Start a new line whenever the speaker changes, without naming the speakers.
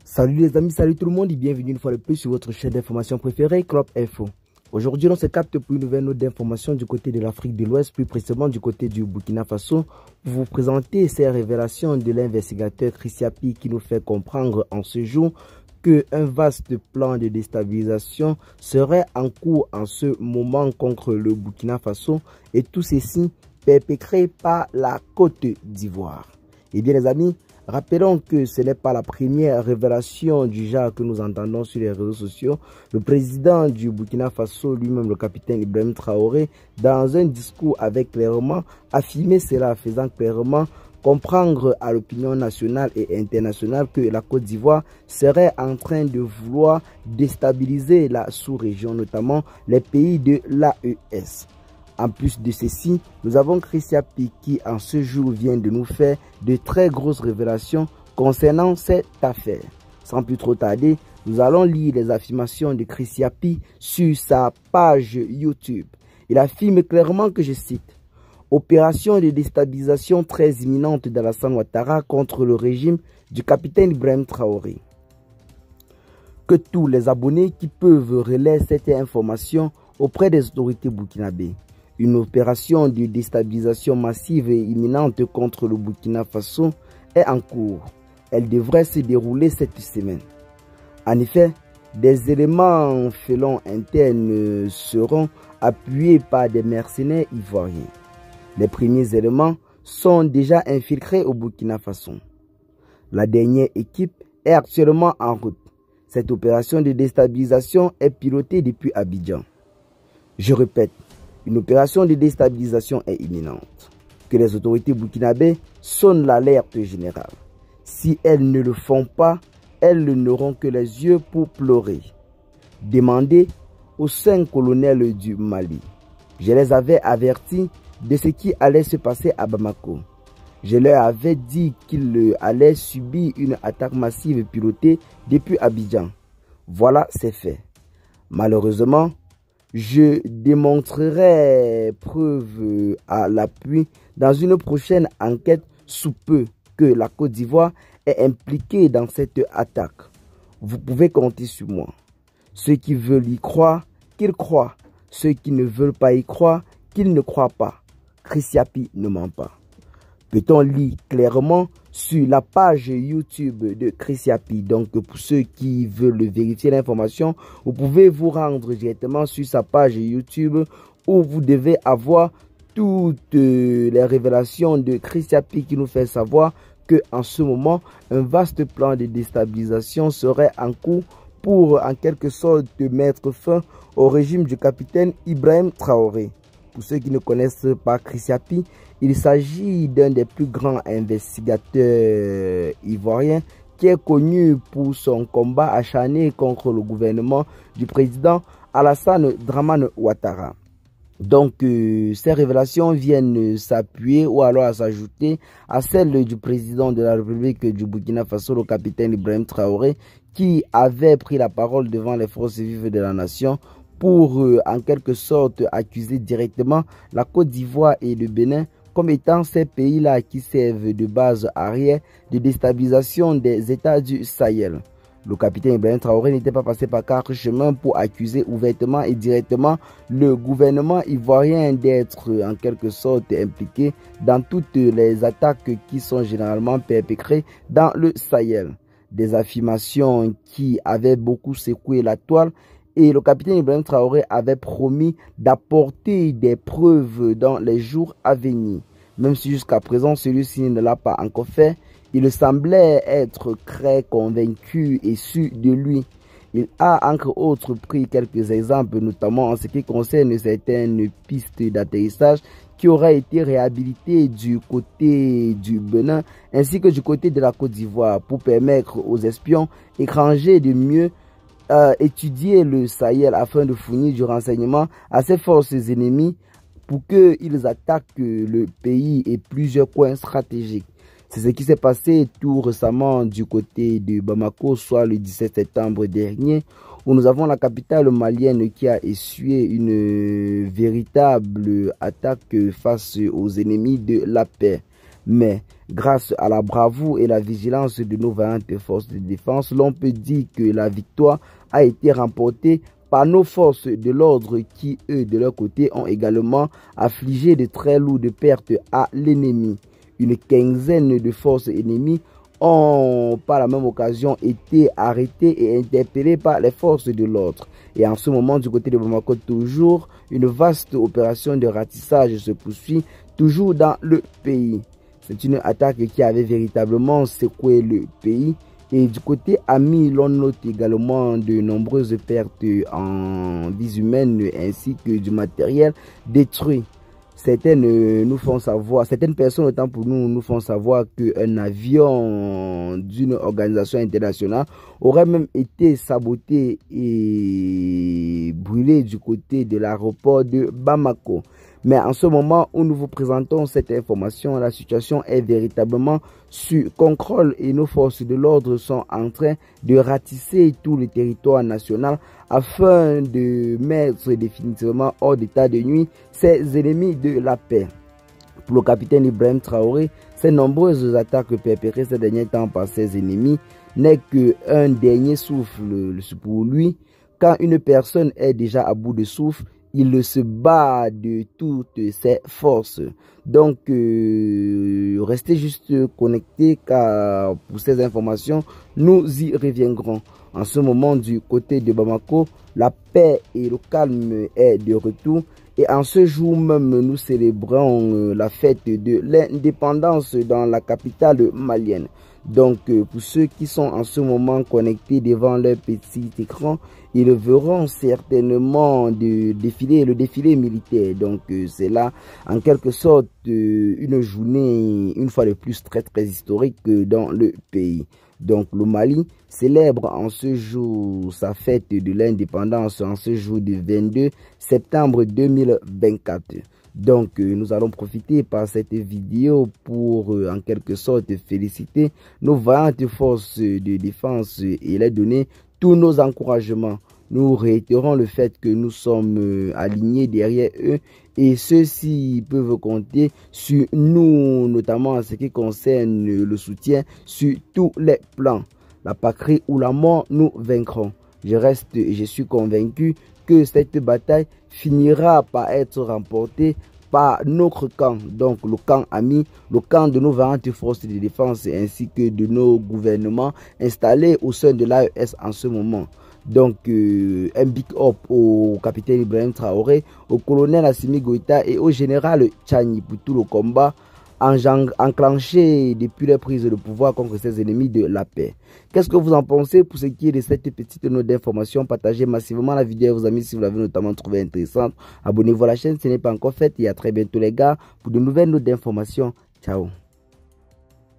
Salut les amis, salut tout le monde et bienvenue une fois de plus sur votre chaîne d'information préférée, Club Info. Aujourd'hui, on se capte pour une nouvelle note d'information du côté de l'Afrique de l'Ouest, plus précisément du côté du Burkina Faso, pour vous présenter ces révélations de l'investigateur Chris Yapi qui nous fait comprendre en ce jour qu'un vaste plan de déstabilisation serait en cours en ce moment contre le Burkina Faso et tout ceci perpétré par la Côte d'Ivoire. Eh bien les amis, rappelons que ce n'est pas la première révélation du genre que nous entendons sur les réseaux sociaux. Le président du Burkina Faso, lui-même le capitaine Ibrahim Traoré, dans un discours avait clairement affirmé cela, faisant clairement comprendre à l'opinion nationale et internationale que la Côte d'Ivoire serait en train de vouloir déstabiliser la sous-région, notamment les pays de l'AES. En plus de ceci, nous avons Chris Yapi qui en ce jour vient de nous faire de très grosses révélations concernant cette affaire. Sans plus trop tarder, nous allons lire les affirmations de Chris Yapi sur sa page YouTube. Il affirme clairement que je cite: opération de déstabilisation très imminente d'Alassane Ouattara contre le régime du capitaine Ibrahim Traoré. Que tous les abonnés qui peuvent relayer cette information auprès des autorités burkinabées. Une opération de déstabilisation massive et imminente contre le Burkina Faso est en cours. Elle devrait se dérouler cette semaine. En effet, des éléments félons internes seront appuyés par des mercenaires ivoiriens. Les premiers éléments sont déjà infiltrés au Burkina Faso. La dernière équipe est actuellement en route. Cette opération de déstabilisation est pilotée depuis Abidjan. Je répète, une opération de déstabilisation est imminente. Que les autorités burkinabées sonnent l'alerte générale. Si elles ne le font pas, elles n'auront que les yeux pour pleurer. Demandez aux 5 colonels du Mali. Je les avais avertis de ce qui allait se passer à Bamako. Je leur avais dit qu'ils allaient subir une attaque massive pilotée depuis Abidjan. Voilà, c'est fait. Malheureusement, je démontrerai preuve à l'appui dans une prochaine enquête sous peu que la Côte d'Ivoire est impliquée dans cette attaque. Vous pouvez compter sur moi. Ceux qui veulent y croire, qu'ils croient. Ceux qui ne veulent pas y croire, qu'ils ne croient pas. Chris Yapi ne ment pas. Peut-on lire clairement sur la page YouTube de Chris Yapi. Donc pour ceux qui veulent vérifier l'information, vous pouvez vous rendre directement sur sa page YouTube où vous devez avoir toutes les révélations de Chris Yapi qui nous fait savoir que en ce moment, un vaste plan de déstabilisation serait en cours pour en quelque sorte mettre fin au régime du capitaine Ibrahim Traoré. Pour ceux qui ne connaissent pas Chris Yapi, il s'agit d'un des plus grands investigateurs ivoiriens qui est connu pour son combat acharné contre le gouvernement du président Alassane Dramane Ouattara. Donc, ces révélations viennent s'appuyer ou alors s'ajouter à celles du président de la République du Burkina Faso, le capitaine Ibrahim Traoré, qui avait pris la parole devant les forces vives de la nation pour en quelque sorte accuser directement la Côte d'Ivoire et le Bénin comme étant ces pays-là qui servent de base arrière de déstabilisation des États du Sahel. Le capitaine Ibrahim Traoré n'était pas passé par 4 chemins pour accuser ouvertement et directement le gouvernement ivoirien d'être en quelque sorte impliqué dans toutes les attaques qui sont généralement perpétrées dans le Sahel. Des affirmations qui avaient beaucoup secoué la toile. Et le capitaine Ibrahim Traoré avait promis d'apporter des preuves dans les jours à venir. Même si jusqu'à présent celui-ci ne l'a pas encore fait, il semblait être très convaincu et sûr de lui. Il a entre autres pris quelques exemples, notamment en ce qui concerne certaines pistes d'atterrissage qui auraient été réhabilitées du côté du Bénin ainsi que du côté de la Côte d'Ivoire pour permettre aux espions étrangers de mieux étudier le Sahel afin de fournir du renseignement à ses forces ennemies pour qu'ils attaquent le pays et plusieurs coins stratégiques. C'est ce qui s'est passé tout récemment du côté de Bamako, soit le 17 septembre dernier, où nous avons la capitale malienne qui a essuyé une véritable attaque face aux ennemis de la paix. Mais Grâce à la bravoure et la vigilance de nos vaillantes forces de défense, l'on peut dire que la victoire a été remportée par nos forces de l'ordre qui, eux, de leur côté, ont également affligé de très lourdes pertes à l'ennemi. Une quinzaine de forces ennemies ont par la même occasion été arrêtées et interpellées par les forces de l'ordre. Et en ce moment, du côté de Bamako, toujours, une vaste opération de ratissage se poursuit, toujours dans le pays. C'est une attaque qui avait véritablement secoué le pays. Et du côté ami, l'on note également de nombreuses pertes en vies humaines ainsi que du matériel détruit. Certaines personnes, autant pour nous font savoir qu'un avion d'une organisation internationale aurait même été saboté et brûlé du côté de l'aéroport de Bamako. Mais en ce moment où nous vous présentons cette information, la situation est véritablement sous contrôle et nos forces de l'ordre sont en train de ratisser tout le territoire national afin de mettre définitivement hors d'état de nuit ces ennemis de la paix. Pour le capitaine Ibrahim Traoré, ces nombreuses attaques perpétrées ces derniers temps par ses ennemis n'est qu'un dernier souffle pour lui. Quand une personne est déjà à bout de souffle, il se bat de toutes ses forces. Donc, restez juste connectés car pour ces informations, nous y reviendrons. En ce moment, du côté de Bamako, la paix et le calme est de retour. Et en ce jour même, nous célébrons la fête de l'indépendance dans la capitale malienne. Donc, pour ceux qui sont en ce moment connectés devant leur petit écran, ils verront certainement le défilé militaire. Donc, c'est là, en quelque sorte, une journée, une fois de plus, très historique dans le pays. Donc, le Mali célèbre en ce jour sa fête de l'indépendance, en ce jour du 22 septembre 2024. Donc, nous allons profiter par cette vidéo pour, en quelque sorte, féliciter nos vaillantes forces de défense et leur donner tous nos encouragements. Nous réitérons le fait que nous sommes alignés derrière eux et ceux-ci peuvent compter sur nous, notamment en ce qui concerne le soutien sur tous les plans. La patrie ou la mort, nous vaincrons. Je suis convaincu que cette bataille finira par être remportée par notre camp, donc le camp ami, le camp de nos vaillantes forces de défense ainsi que de nos gouvernements installés au sein de l'AES en ce moment. Donc, un big up au capitaine Ibrahim Traoré, au colonel Assimi Goïta et au général Tchani pour tout le combat enclenché depuis la prise de pouvoir contre ses ennemis de la paix. Qu'est-ce que vous en pensez pour ce qui est de cette petite note d'information? Partagez massivement la vidéo à vos amis si vous l'avez notamment trouvée intéressante. Abonnez-vous à la chaîne si ce n'est pas encore fait et à très bientôt les gars pour de nouvelles notes d'information. Ciao.